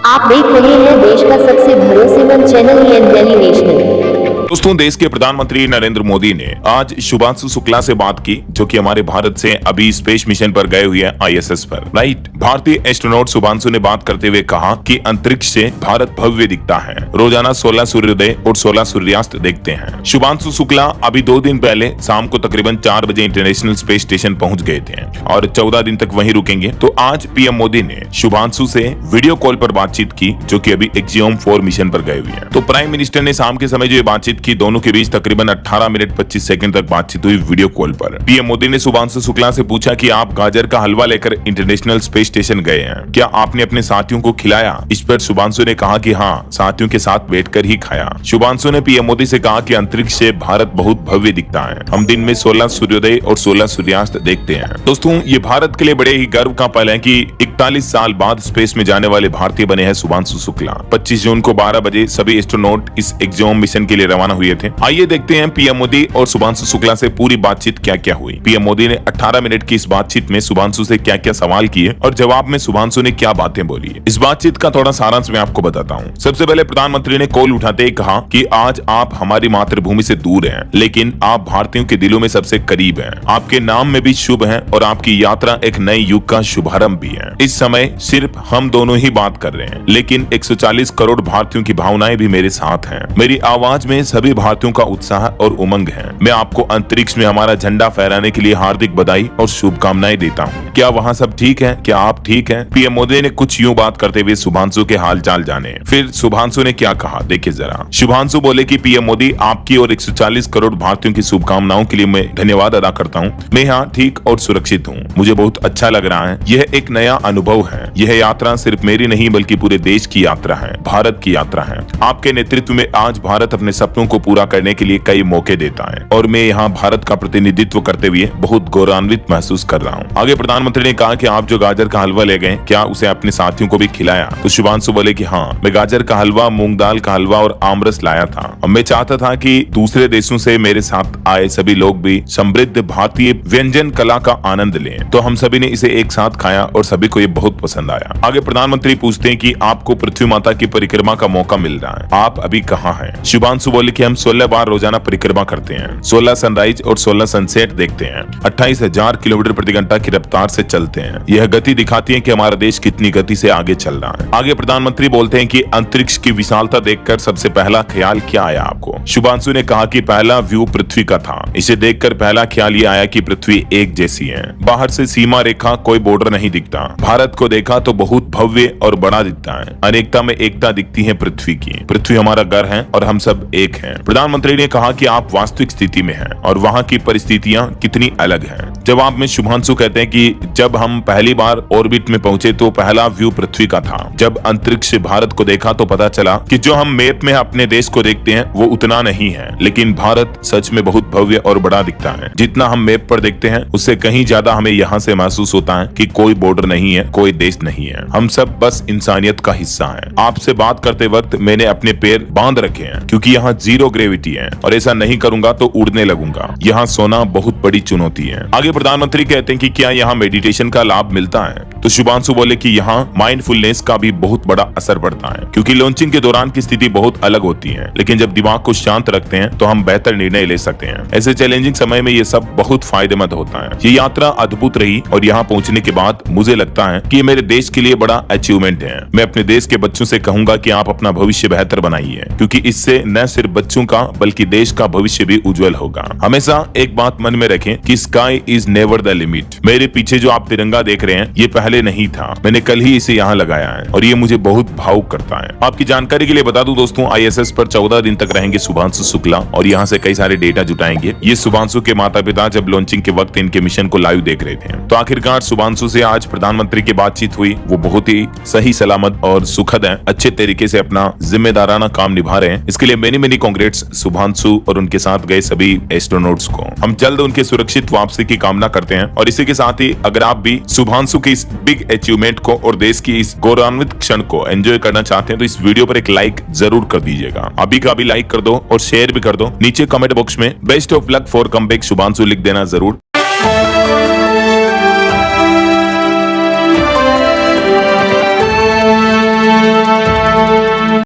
आप देख रहे हैं देश का सबसे भरोसेमंद चैनल दिल्ली नेशनल। दोस्तों, देश के प्रधानमंत्री नरेंद्र मोदी ने आज शुभांशु शुक्ला से बात की, जो कि हमारे भारत से अभी स्पेस मिशन पर गए हुए हैं ISS पर। राइट, भारतीय एस्ट्रोनॉट शुभांशु ने बात करते हुए कहा कि अंतरिक्ष से भारत भव्य दिखता है। रोजाना 16 सूर्योदय और 16 सूर्यास्त देखते हैं। शुभांशु शुक्ला अभी 2 दिन पहले शाम को तकरीबन 4 बजे इंटरनेशनल स्पेस स्टेशन पहुंच गए थे और 14 दिन तक वहीं रुकेंगे। तो आज पीएम मोदी ने शुभांशु से वीडियो कॉल पर बातचीत की, जो कि अभी एक्सियोम 4 मिशन पर गए हुए हैं। तो प्राइम मिनिस्टर ने शाम के समय जो बातचीत की, दोनों के बीच तकरीबन 18 मिनट 25 सेकंड तक बातचीत हुई वीडियो कॉल पर। पीएम मोदी ने शुभांशु शुक्ला से पूछा कि आप गाजर का हलवा लेकर इंटरनेशनल स्पेस स्टेशन गए हैं, क्या आपने अपने साथियों को खिलाया? इस पर शुभांशु ने कहा कि हाँ, साथियों के साथ बैठकर ही खाया। शुभांशु ने पीएम मोदी से कहा कि अंतरिक्ष से भारत बहुत भव्य दिखता है। हम दिन में 16 सूर्योदय और 16 सूर्यास्त देखते हैं। दोस्तों, ये भारत के लिए बड़े ही गर्व का पल है कि 41 साल बाद स्पेस में जाने वाले भारतीय बने हैं शुभांशु शुक्ला। 25 जून को 12 बजे सभी एस्ट्रोनॉट इस एक्सियोम मिशन के लिए रवाना हुए थे। आइए देखते हैं पीएम मोदी और शुभांशु शुक्ला से पूरी बातचीत क्या क्या हुई। पीएम मोदी ने 18 मिनट की इस बातचीत में शुभांशु से क्या क्या सवाल किए और जवाब में शुभांशु ने क्या बातें बोली। इस बातचीत का थोड़ा सारांश मैं आपको बताता हूँ। सबसे पहले प्रधानमंत्री ने कॉल उठाते ही कहा कि आज आप हमारी मातृभूमि से दूर हैं, लेकिन आप भारतीयों के दिलों में सबसे करीब हैं। आपके नाम में भी शुभ है और आपकी यात्रा एक नए युग का शुभारंभ भी है। इस समय सिर्फ हम दोनों ही बात कर रहे हैं, लेकिन 140 करोड़ भारतीयों की भावनाएं भी मेरे साथ हैं। मेरी आवाज में सभी भारतीयों का उत्साह और उमंग है। मैं आपको अंतरिक्ष में हमारा झंडा फहराने के लिए हार्दिक बधाई और शुभकामनाएं देता हूँ। क्या वहाँ सब ठीक है? क्या आप ठीक हैं? पीएम मोदी ने कुछ यूं बात करते हुए शुभांशु के हालचाल जाने। फिर शुभांशु ने क्या कहा, देखिए जरा। शुभांशु बोले कि पीएम मोदी, आपकी और 140 करोड़ भारतीयों की शुभकामनाओं के लिए मैं धन्यवाद अदा करता हूँ। मैं यहाँ ठीक और सुरक्षित हूँ। मुझे बहुत अच्छा लग रहा है। यह एक नया अनुभव है। यह यात्रा सिर्फ मेरी नहीं बल्कि पूरे देश की यात्रा है, भारत की यात्रा है। आपके नेतृत्व में आज भारत अपने सपनों को पूरा करने के लिए कई मौके देता है और मैं यहाँ भारत का प्रतिनिधित्व करते हुए बहुत गौरवान्वित महसूस कर रहा हूँ। आगे प्रधानमंत्री ने कहा कि आप जो गाजर का हलवा ले गए, क्या उसे अपने साथियों को भी खिलाया? तो शुभांशु बोले कि हाँ, मैं गाजर का हलवा, मूंग दाल का हलवा और आमरस लाया था और मैं चाहता था कि दूसरे देशों से मेरे साथ आए सभी लोग भी समृद्ध भारतीय व्यंजन कला का आनंद लें। तो हम सभी ने इसे एक साथ खाया और सभी को ये बहुत पसंद आया। आगे प्रधानमंत्री पूछते हैं कि आपको पृथ्वी माता की परिक्रमा का मौका मिल रहा है, आप अभी कहाँ हैं? शुभांशु बोले कि हम 16 बार रोजाना परिक्रमा करते हैं, 16 सनराइज और 16 सनसेट देखते हैं, 28,000 किलोमीटर प्रति घंटा की रफ्तार से चलते हैं। यह गति दिखाती है कि हमारा देश कितनी गति से आगे चल रहा है। आगे प्रधानमंत्री बोलते हैं कि अंतरिक्ष की विशालता देखकर सबसे पहला ख्याल क्या आया आपको? शुभांशु ने कहा कि पहला व्यू पृथ्वी का था। इसे देखकर पहला ख्याल ये आया कि पृथ्वी एक जैसी है। बाहर से सीमा रेखा, कोई बॉर्डर नहीं दिखता। भारत को देखा तो बहुत भव्य और बड़ा दिखता है। अनेकता में एकता दिखती है पृथ्वी की। पृथ्वी हमारा घर है और हम सब एक हैं। प्रधानमंत्री ने कहा कि आप वास्तविक स्थिति में हैं और वहाँ की परिस्थितियां कितनी अलग हैं। जवाब में शुभांशु कहते हैं कि जब हम पहली बार ऑर्बिट में पहुंचे तो पहला व्यू पृथ्वी का था। जब अंतरिक्ष से भारत को देखा तो पता चला कि जो हम मैप में अपने देश को देखते हैं वो उतना नहीं है, लेकिन भारत सच में बहुत भव्य और बड़ा दिखता है। जितना हम मैप पर देखते हैं उससे कहीं ज्यादा हमें यहाँ से महसूस होता है कि कोई बॉर्डर नहीं है, कोई देश नहीं है। हम सब बस इंसानियत का हिस्सा है। आपसे बात करते वक्त मैंने अपने पैर बांध रखे हैं क्योंकि यहाँ जीरो ग्रेविटी है और ऐसा नहीं करूंगा तो उड़ने लगूंगा। यहाँ सोना बहुत बड़ी चुनौती है। आगे प्रधानमंत्री कहते हैं कि क्या यहाँ मेडिटेशन का लाभ मिलता है? तो शुभांशु बोले कि यहाँ माइंडफुलनेस का भी बहुत बड़ा असर पड़ता है, क्योंकि लॉन्चिंग के दौरान की स्थिति बहुत अलग होती है, लेकिन जब दिमाग को शांत रखते हैं तो हम बेहतर निर्णय ले सकते हैं। ऐसे चैलेंजिंग समय में ये सब बहुत फायदेमंद होता है। ये यात्रा अद्भुत रही और यहाँ पहुँचने के बाद मुझे लगता है कि ये मेरे देश के लिए बड़ा अचीवमेंट है। मैं अपने देश के बच्चों से कहूंगा कि आप अपना भविष्य बेहतर बनाइए, क्योंकि इससे न सिर्फ बच्चों का बल्कि देश का भविष्य भी उज्जवल होगा। हमेशा एक बात मन में रखें कि sky is never the limit. मेरे पीछे जो आप तिरंगा देख रहे हैं ये पहले नहीं था, मैंने कल ही इसे यहाँ लगाया है और ये मुझे बहुत भावुक करता है। आपकी जानकारी के लिए बता दूं दोस्तों, ISS पर 14 दिन तक रहेंगे शुभांशु शुक्ला और यहाँ से कई सारे डेटा जुटाएंगे। ये शुभांशु के माता पिता जब लॉन्चिंग के वक्त इनके मिशन को लाइव देख रहे थे। तो आखिरकार शुभांशु से आज प्रधानमंत्री की बातचीत हुई, वो बहुत ही सही सलामत और सुखद है, अच्छे तरीके से अपना जिम्मेदाराना काम निभा रहे हैं। इसके लिए मेनी कांग्रेट्स शुभांशु और उनके साथ गए सभी एस्ट्रोनॉट्स को। हम जल्द उनके सुरक्षित वापसी की कामना करते हैं और इसी के साथ ही अगर आप भी शुभांशु की इस बिग अचीवमेंट को और देश की इस गौरवान्वित क्षण को एंजॉय करना चाहते हैं तो इस वीडियो पर एक लाइक जरूर कर दीजिएगा। अभी का अभी लाइक कर दो और शेयर भी कर दो। नीचे कमेंट बॉक्स में best of luck for comeback Shubhanshu लिख देना जरूर।